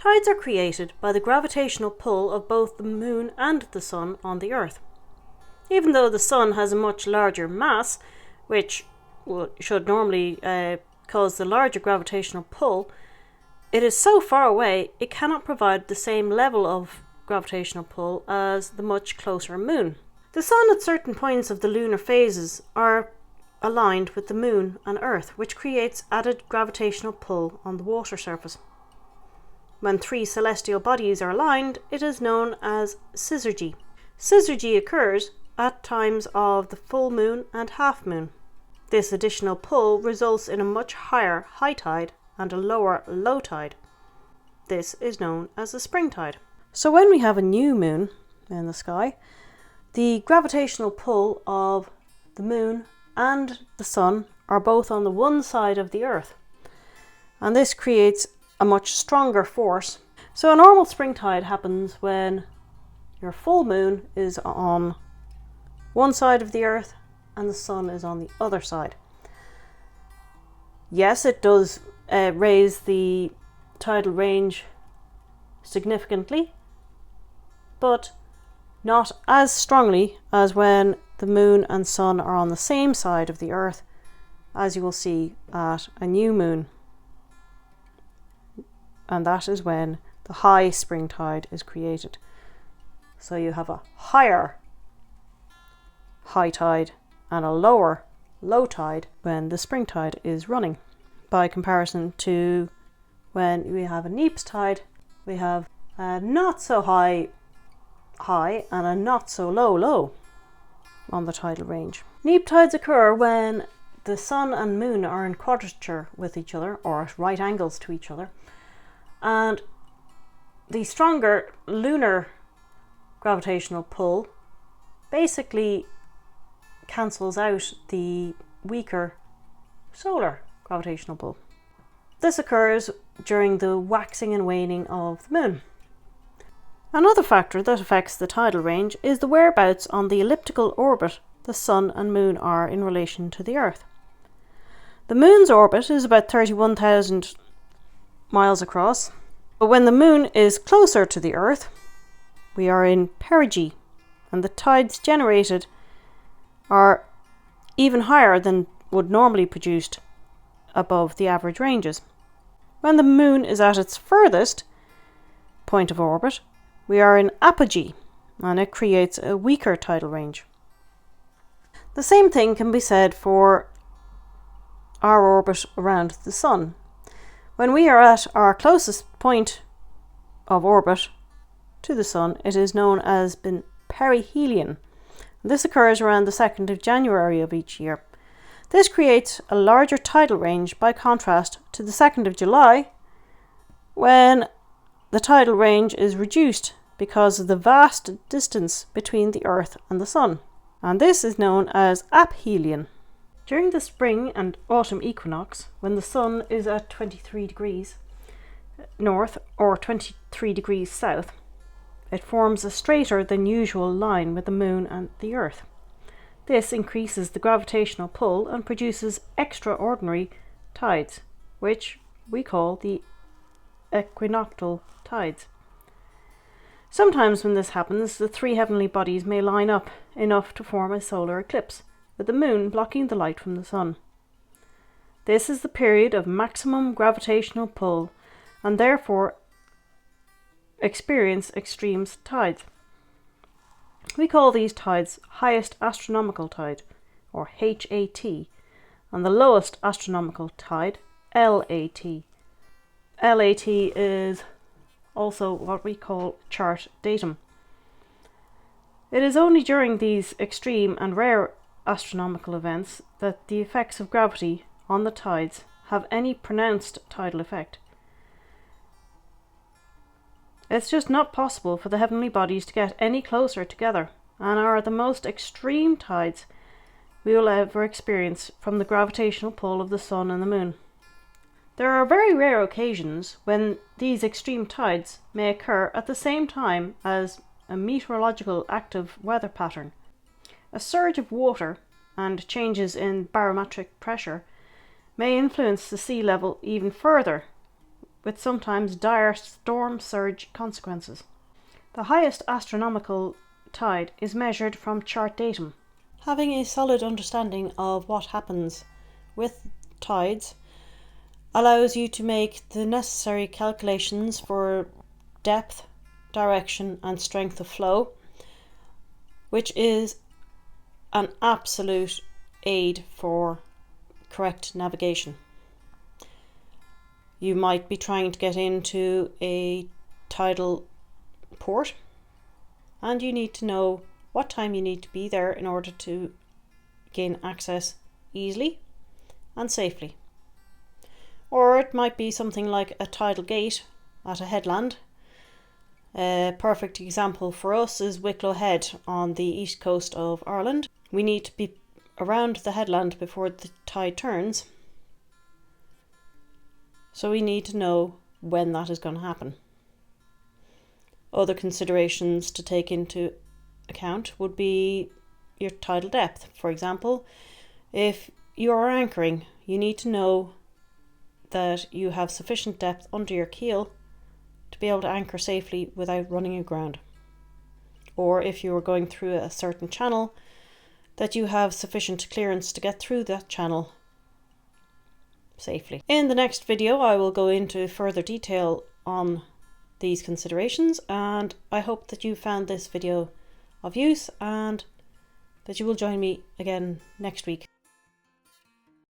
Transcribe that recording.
Tides are created by the gravitational pull of both the moon and the sun on the Earth. Even though the sun has a much larger mass, which should normally cause the larger gravitational pull, it is so far away it cannot provide the same level of gravitational pull as the much closer moon. The sun at certain points of the lunar phases are aligned with the moon and Earth, which creates added gravitational pull on the water surface. When three celestial bodies are aligned, it is known as syzygy. Syzygy occurs at times of the full moon and half moon. This additional pull results in a much higher high tide and a lower low tide. This is known as a spring tide. So when we have a new moon in the sky, the gravitational pull of the moon and the sun are both on the one side of the Earth, and this creates a much stronger force. So a normal spring tide happens when your full moon is on one side of the Earth and the sun is on the other side. Yes, it does raise the tidal range significantly, but not as strongly as when the moon and sun are on the same side of the Earth, as you will see at a new moon. And that is when the high spring tide is created. So you have a higher high tide and a lower low tide when the spring tide is running. By comparison to when we have a Neap's tide, we have a not so high and a not so low on the tidal range. Neap tides occur when the sun and moon are in quadrature with each other, or at right angles to each other, and the stronger lunar gravitational pull basically cancels out the weaker solar gravitational pull. This occurs during the waxing and waning of the moon. Another factor that affects the tidal range is the whereabouts on the elliptical orbit the sun and moon are in relation to the Earth. The moon's orbit is about 31,000 miles across, but when the moon is closer to the Earth, we are in Perigee, and the tides generated are even higher than would normally be produced above the average ranges. When the moon is at its furthest point of orbit, we are in apogee, and it creates a weaker tidal range. The same thing can be said for our orbit around the sun. When we are at our closest point of orbit to the sun, it is known as perihelion. This occurs around the 2nd of January of each year. This creates a larger tidal range by contrast to the 2nd of July, when the tidal range is reduced because of the vast distance between the Earth and the sun, and this is known as aphelion. During the spring and autumn equinox, when the sun is at 23 degrees north or 23 degrees south, it forms a straighter than usual line with the moon and the Earth. This increases the gravitational pull and produces extraordinary tides, which we call the equinoctal tides. Sometimes when this happens, the three heavenly bodies may line up enough to form a solar eclipse, with the moon blocking the light from the sun. This is the period of maximum gravitational pull, and therefore experience extreme tides. We call these tides highest astronomical tide, or HAT, and the lowest astronomical tide, LAT. LAT is also what we call chart datum. It is only during these extreme and rare astronomical events that the effects of gravity on the tides have any pronounced tidal effect. It's just not possible for the heavenly bodies to get any closer together, and are the most extreme tides we will ever experience from the gravitational pull of the sun and the moon. There are very rare occasions when these extreme tides may occur at the same time as a meteorological active weather pattern. A surge of water and changes in barometric pressure may influence the sea level even further with sometimes dire storm surge consequences. The highest astronomical tide is measured from chart datum. Having a solid understanding of what happens with tides allows you to make the necessary calculations for depth, direction and strength of flow, which is an absolute aid for correct navigation. You might be trying to get into a tidal port and you need to know what time you need to be there in order to gain access easily and safely. Or it might be something like a tidal gate at a headland. A perfect example for us is Wicklow Head on the east coast of Ireland. We need to be around the headland before the tide turns, so we need to know when that is going to happen. Other considerations to take into account would be your tidal depth. For example, if you are anchoring, you need to know that you have sufficient depth under your keel to be able to anchor safely without running aground. Or if you are going through a certain channel, that you have sufficient clearance to get through that channel safely. In the next video I will go into further detail on these considerations, and I hope that you found this video of use and that you will join me again next week.